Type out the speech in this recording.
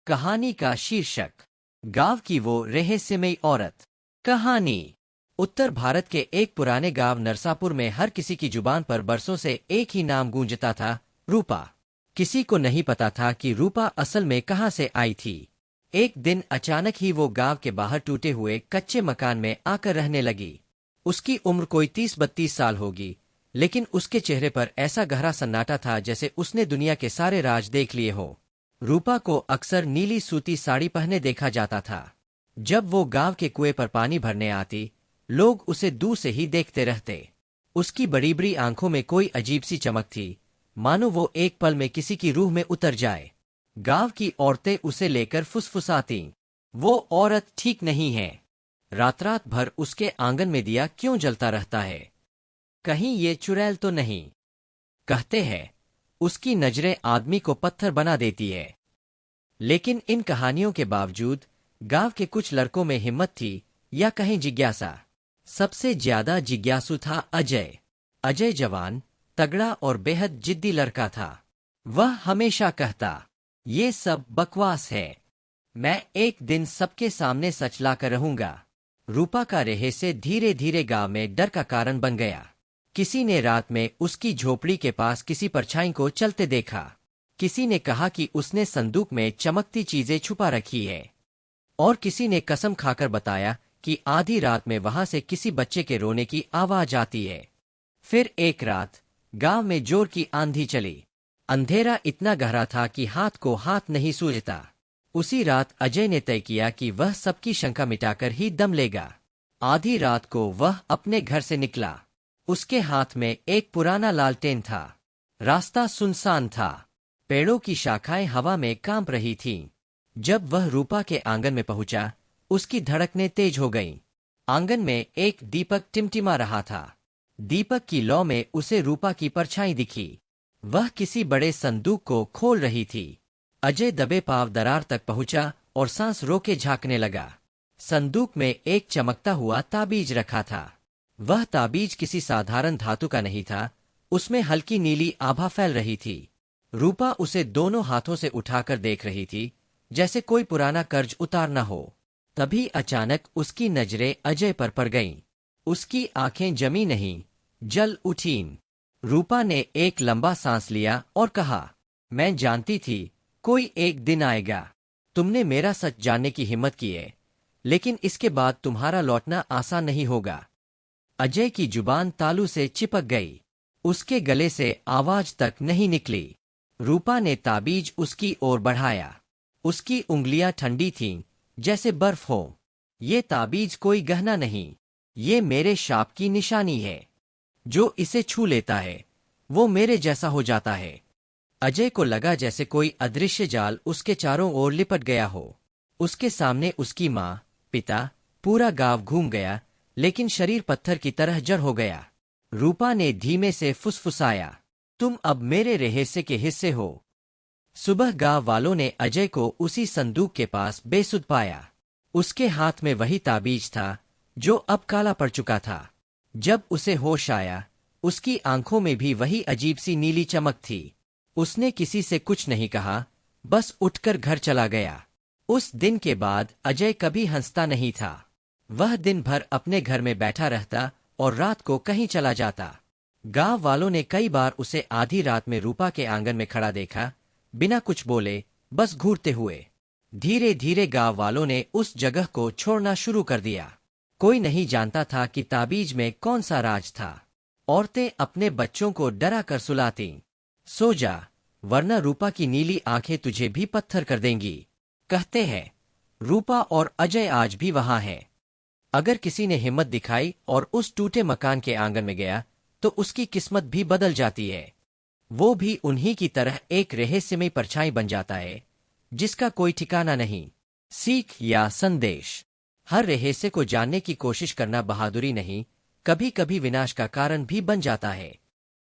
कहानी का शीर्षक गांव की वो रहस्यमयी औरत। कहानी। उत्तर भारत के एक पुराने गांव नरसापुर में हर किसी की जुबान पर बरसों से एक ही नाम गूंजता था, रूपा। किसी को नहीं पता था कि रूपा असल में कहां से आई थी। एक दिन अचानक ही वो गांव के बाहर टूटे हुए कच्चे मकान में आकर रहने लगी। उसकी उम्र कोई 30-32 साल होगी, लेकिन उसके चेहरे पर ऐसा गहरा सन्नाटा था जैसे उसने दुनिया के सारे राज देख लिए हों। रूपा को अक्सर नीली सूती साड़ी पहने देखा जाता था। जब वो गांव के कुएं पर पानी भरने आती, लोग उसे दूर से ही देखते रहते। उसकी बड़ी बड़ी आंखों में कोई अजीब सी चमक थी, मानो वो एक पल में किसी की रूह में उतर जाए। गांव की औरतें उसे लेकर फुसफुसातीं, वो औरत ठीक नहीं है। रात रात भर उसके आंगन में दिया क्यों जलता रहता है? कहीं ये चुड़ैल तो नहीं? कहते हैं उसकी नजरें आदमी को पत्थर बना देती है। लेकिन इन कहानियों के बावजूद गांव के कुछ लड़कों में हिम्मत थी, या कहीं जिज्ञासा। सबसे ज्यादा जिज्ञासु था अजय। अजय जवान, तगड़ा और बेहद जिद्दी लड़का था। वह हमेशा कहता, ये सब बकवास है, मैं एक दिन सबके सामने सच लाकर रहूंगा। रूपा का रहस्य धीरे धीरे गांव में डर का कारण बन गया। किसी ने रात में उसकी झोपड़ी के पास किसी परछाई को चलते देखा। किसी ने कहा कि उसने संदूक में चमकती चीजें छुपा रखी है, और किसी ने कसम खाकर बताया कि आधी रात में वहां से किसी बच्चे के रोने की आवाज आती है। फिर एक रात गांव में जोर की आंधी चली। अंधेरा इतना गहरा था कि हाथ को हाथ नहीं सूझता। उसी रात अजय ने तय किया कि वह सबकी शंका मिटाकर ही दम लेगा। आधी रात को वह अपने घर से निकला। उसके हाथ में एक पुराना लालटेन था। रास्ता सुनसान था, पेड़ों की शाखाएं हवा में कांप रही थीं। जब वह रूपा के आंगन में पहुंचा, उसकी धड़कनें तेज हो गईं। आंगन में एक दीपक टिमटिमा रहा था। दीपक की लौ में उसे रूपा की परछाई दिखी। वह किसी बड़े संदूक को खोल रही थी। अजय दबे पांव दरार तक पहुंचा और सांस रोके झांकने लगा। संदूक में एक चमकता हुआ ताबीज रखा था। वह ताबीज किसी साधारण धातु का नहीं था, उसमें हल्की नीली आभा फैल रही थी। रूपा उसे दोनों हाथों से उठाकर देख रही थी, जैसे कोई पुराना कर्ज उतारना हो। तभी अचानक उसकी नजरें अजय पर पड़ गईं। उसकी आंखें जमी नहीं, जल उठीं। रूपा ने एक लंबा सांस लिया और कहा, मैं जानती थी कोई एक दिन आएगा। तुमने मेरा सच जानने की हिम्मत की है, लेकिन इसके बाद तुम्हारा लौटना आसान नहीं होगा। अजय की जुबान तालू से चिपक गई। उसके गले से आवाज तक नहीं निकली। रूपा ने ताबीज उसकी ओर बढ़ाया। उसकी उंगलियां ठंडी थीं, जैसे बर्फ हो। ये ताबीज कोई गहना नहीं, ये मेरे शाप की निशानी है। जो इसे छू लेता है, वो मेरे जैसा हो जाता है। अजय को लगा जैसे कोई अदृश्य जाल उसके चारों ओर लिपट गया हो। उसके सामने उसकी माँ, पिता, पूरा गांव घूम गया, लेकिन शरीर पत्थर की तरह जड़ हो गया। रूपा ने धीमे से फुसफुसाया, तुम अब मेरे रहस्य के हिस्से हो। सुबह गांव वालों ने अजय को उसी संदूक के पास बेसुध पाया। उसके हाथ में वही ताबीज था, जो अब काला पड़ चुका था। जब उसे होश आया, उसकी आंखों में भी वही अजीब सी नीली चमक थी। उसने किसी से कुछ नहीं कहा, बस उठकर घर चला गया। उस दिन के बाद अजय कभी हंसता नहीं था। वह दिन भर अपने घर में बैठा रहता और रात को कहीं चला जाता। गांव वालों ने कई बार उसे आधी रात में रूपा के आंगन में खड़ा देखा, बिना कुछ बोले, बस घूरते हुए। धीरे धीरे गांव वालों ने उस जगह को छोड़ना शुरू कर दिया। कोई नहीं जानता था कि ताबीज में कौन सा राज था। औरतें अपने बच्चों को डरा कर सुलातीं, सो जा, वरना रूपा की नीली आंखें तुझे भी पत्थर कर देंगी। कहते हैं रूपा और अजय आज भी वहां हैं। अगर किसी ने हिम्मत दिखाई और उस टूटे मकान के आंगन में गया, तो उसकी किस्मत भी बदल जाती है। वो भी उन्हीं की तरह एक रहस्यमयी परछाई बन जाता है, जिसका कोई ठिकाना नहीं। सीख या संदेश। हर रहस्य को जानने की कोशिश करना बहादुरी नहीं, कभी कभी विनाश का कारण भी बन जाता है।